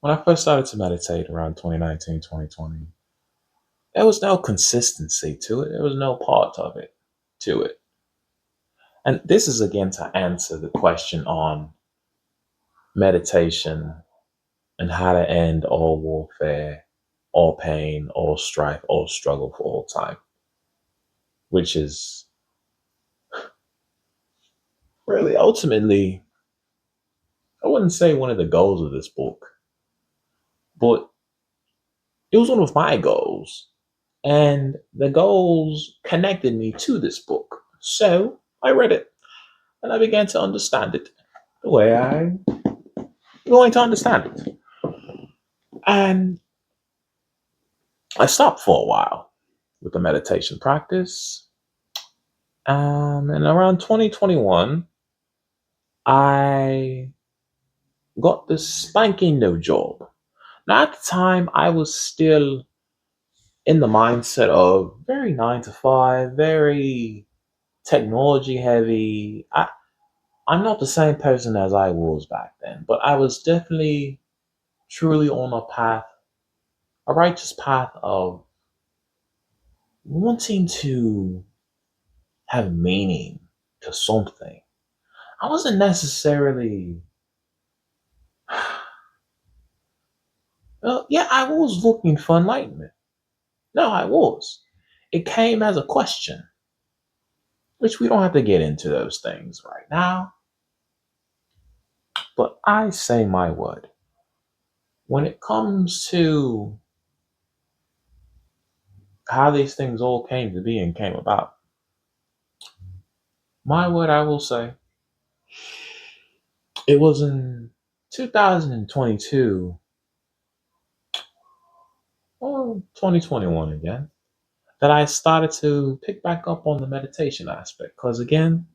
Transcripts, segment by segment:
When I first started to meditate around 2019, 2020, there was no consistency to it. There was no part of it to it. And this is again to answer the question on meditation and how to end all warfare, all pain, all strife, all struggle for all time, which is really ultimately, I wouldn't say one of the goals of this book, but it was one of my goals. And the goals connected me to this book. So I read it and I began to understand it the way I'm going to understand it. And I stopped for a while with the meditation practice. And around 2021, I got this spanking new job. Now, at the time, I was still in the mindset of very 9 to 5, very technology heavy. I'm not the same person as I was back then, but I was definitely truly on a path, a righteous path of wanting to have meaning to something. I wasn't necessarily, well, yeah, I was looking for enlightenment. No, I was. It came as a question, which we don't have to get into those things right now, but I say my word. When it comes to how these things all came to be and came about, my word, I will say, it was in 2022 or 2021 again that I started to pick back up on the meditation aspect. Because again,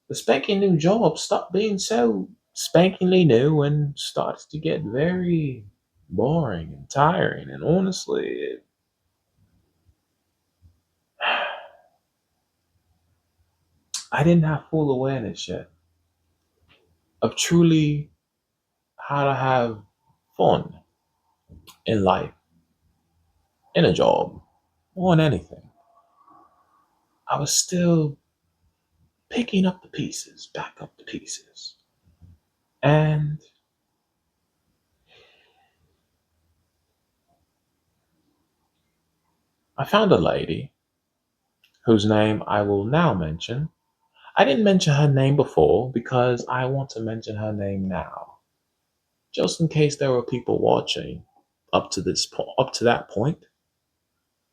the spanking new job stopped being so spankingly new and started to get very boring and tiring. And honestly, I didn't have full awareness yet of truly how to have fun in life, in a job, or in anything. I was still picking up the pieces, back up the pieces. And I found a lady whose name I will now mention. I didn't mention her name before because I want to mention her name now, just in case there were people watching up to that point,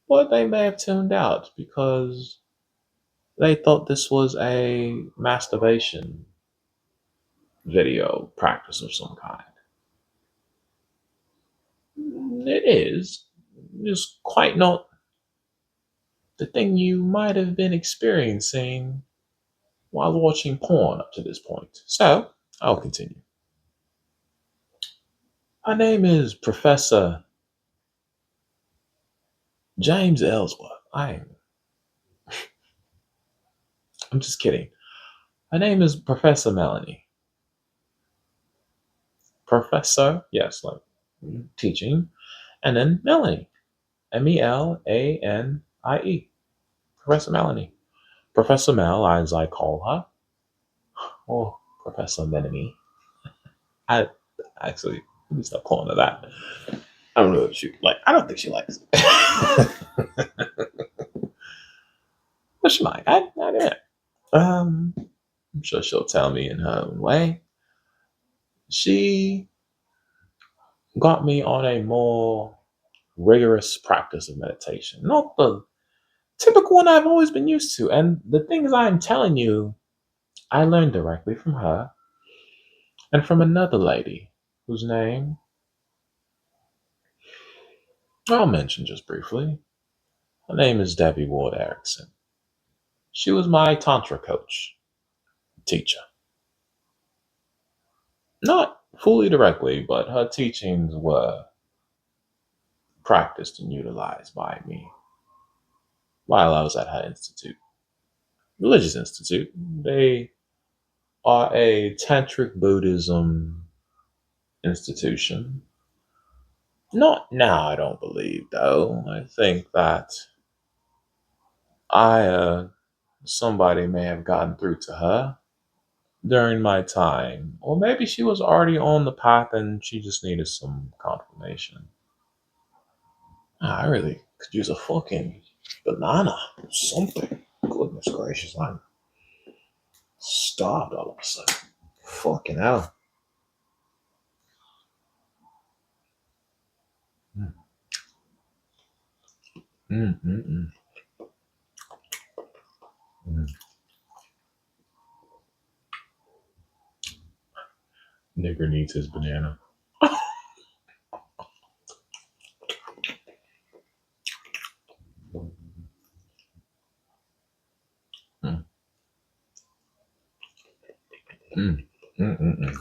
but they may have tuned out because they thought this was a masturbation video practice of some kind. It is just quite not the thing you might have been experiencing while watching porn up to this point. So, I'll continue. Her name is Professor James Ellsworth. I'm just kidding. Her name is Professor Melanie. Professor, yes, like teaching, and then Melanie. Melanie. Professor Melanie. Professor Mel, as I call her, or Professor Melanie. I actually, let me stop calling her that. I don't know if she like. I don't think she likes it. But she might. I don't know. I'm sure she'll tell me in her own way. She got me on a more rigorous practice of meditation, not the typical one I've always been used to. And the things I'm telling you, I learned directly from her and from another lady whose name I'll mention just briefly. Her name is Debbie Ward Erickson. She was my Tantra coach, teacher. Not fully directly, but her teachings were practiced and utilized by me while I was at her institute, religious institute. They are a tantric Buddhism institution Not now, I don't believe, though. I think that somebody may have gotten through to her during my time. Or maybe she was already on the path and she just needed some confirmation. I really could use a fucking banana or something. Goodness gracious, I'm starved all of a sudden. Fucking hell. Mm, mm, mm, mm, mm. Nigger needs his banana. Mm, mm, mm, mm, mm.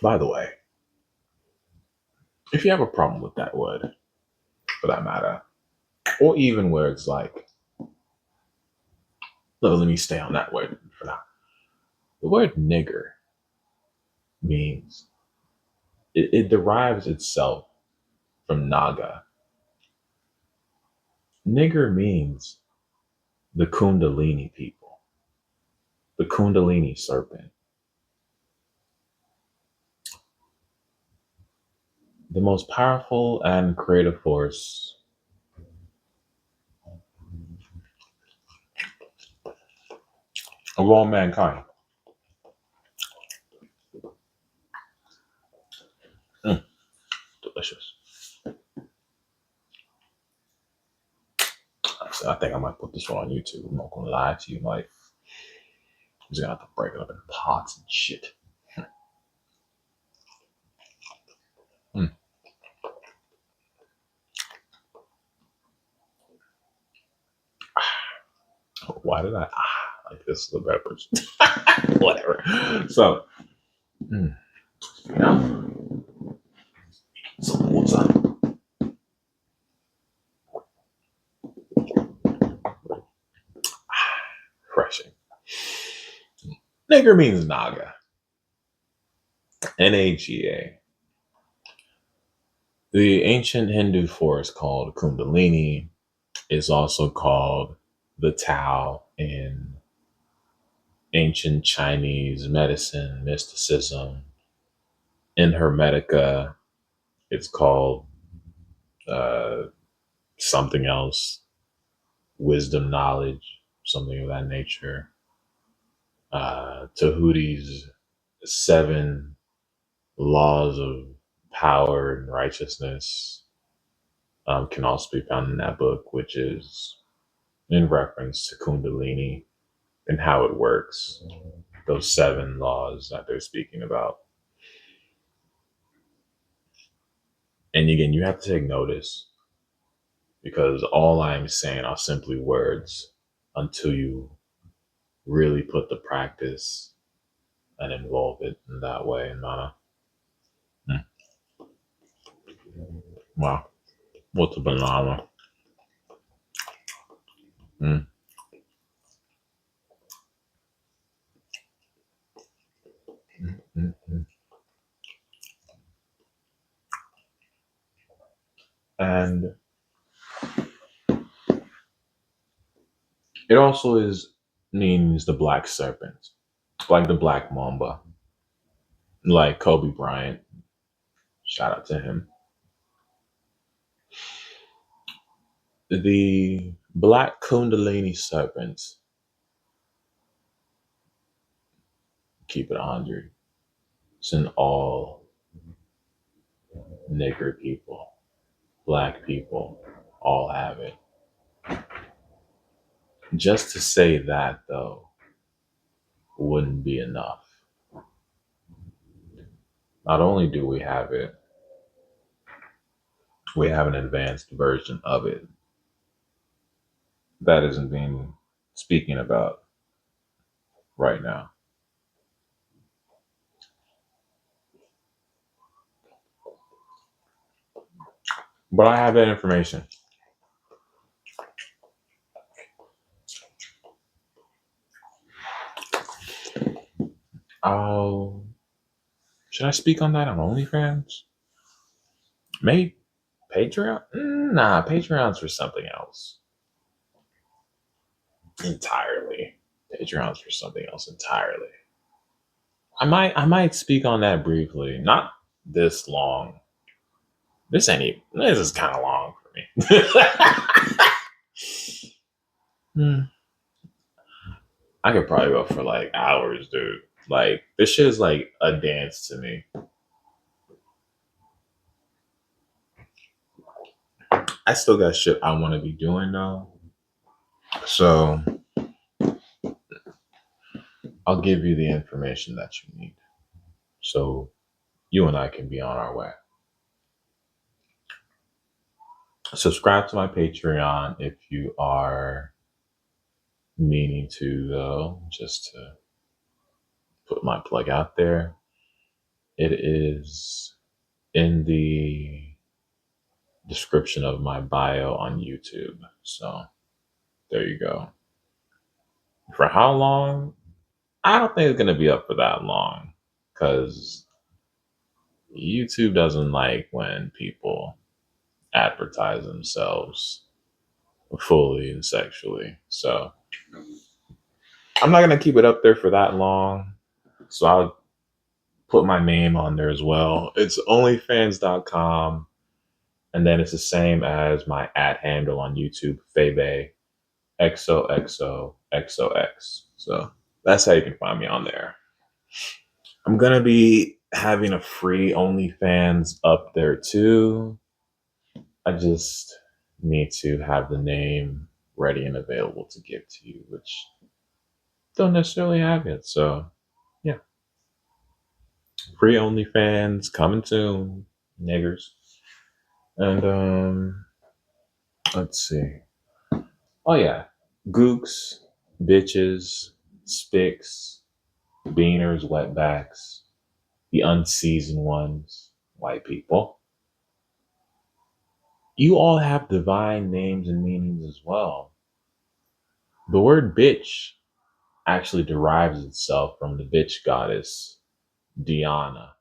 By the way, if you have a problem with that word, for that matter, or even words like, let me stay on that word for now. The word nigger means, it derives itself from Naga. Nigger means the Kundalini people, the Kundalini serpent, the most powerful and creative force of all mankind. Mm, delicious. I think I might put this one on YouTube. I'm not gonna lie to you, Mike. I'm just gonna have to break it up in pots and shit. Mm. Why did I like this is the beverage? Whatever. So, mm, now some water. Refreshing. Nigger means Naga. Naga. The ancient Hindu force called Kundalini is also called the Tao in ancient Chinese medicine, mysticism. In Hermetica, it's called uh, something else, wisdom, knowledge, something of that nature. Tahuti's seven laws of power and righteousness can also be found in that book, which is in reference to Kundalini and how it works. Those seven laws that they're speaking about. And again, you have to take notice because all I'm saying are simply words until you really put the practice and involve it in that way and manner. Mm. Wow. What's a banana? Mm, mm, mm. And it also is means the black serpent, like the black mamba, like Kobe Bryant. Shout out to him. The black Kundalini serpent, keep it 100. It's in all nigger people, black people, all have it. Just to say that, though, wouldn't be enough. Not only do we have it, we have an advanced version of it that isn't being speaking about right now. But I have that information. Oh, should I speak on that on OnlyFans? Maybe Patreon? Nah, Patreon's for something else entirely. Patreon's for something else entirely. I might speak on that briefly. Not this long. This is kind of long for me. Hmm. I could probably go for like hours, dude. Like this shit is like a dance to me. I still got shit I want to be doing though. So I'll give you the information that you need. So you and I can be on our way. Subscribe to my Patreon if you are meaning to, though, just to put my plug out there. It is in the description of my bio on YouTube. So there you go. For how long? I don't think it's going to be up for that long because YouTube doesn't like when people advertise themselves fully and sexually. So I'm not going to keep it up there for that long. So I'll put my name on there as well. It's onlyfans.com. And then it's the same as my @ handle on YouTube, Febe XOXOXOX. So that's how you can find me on there. I'm going to be having a free OnlyFans up there too. I just need to have the name ready and available to give to you, which don't necessarily have it. So yeah, free OnlyFans coming soon, niggers. And let's see. Oh yeah, gooks, bitches, spicks, beaners, wetbacks, the unseasoned ones, white people. You all have divine names and meanings as well. The word bitch actually derives itself from the bitch goddess Diana.